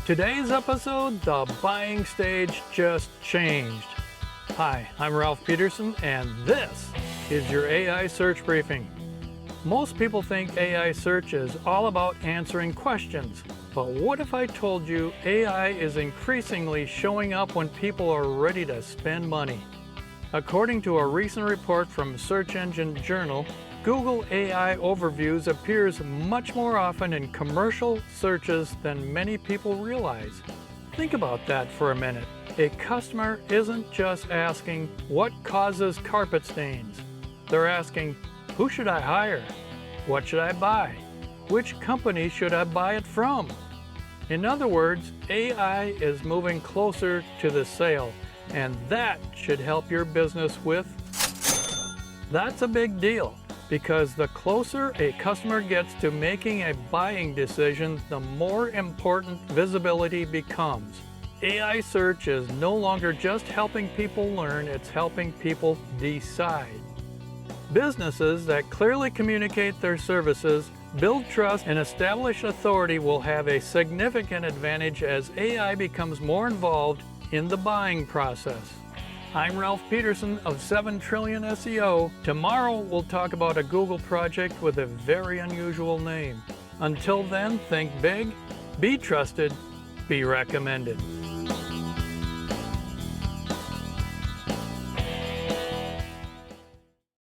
Today's episode, the buying stage just changed. Hi, I'm Ralph Peterson, and this is your AI search briefing. Most people think AI search is all about answering questions, but what if I told you AI is increasingly showing up when people are ready to spend money? According to a recent report from Search Engine Journal, Google AI Overviews appears much more often in commercial searches than many people realize. Think about that for a minute. A customer isn't just asking, what causes carpet stains? They're asking, who should I hire? What should I buy? Which company should I buy it from? In other words, AI is moving closer to the sale, and that should help your business with. That's a big deal, because the closer a customer gets to making a buying decision, the more important visibility becomes. AI search is no longer just helping people learn, it's helping people decide. Businesses that clearly communicate their services, build trust, and establish authority will have a significant advantage as AI becomes more involved in the buying process. I'm Ralph Peterson of 7 Trillion SEO. Tomorrow we'll talk about a Google project with a very unusual name. Until then, think big, be trusted, be recommended.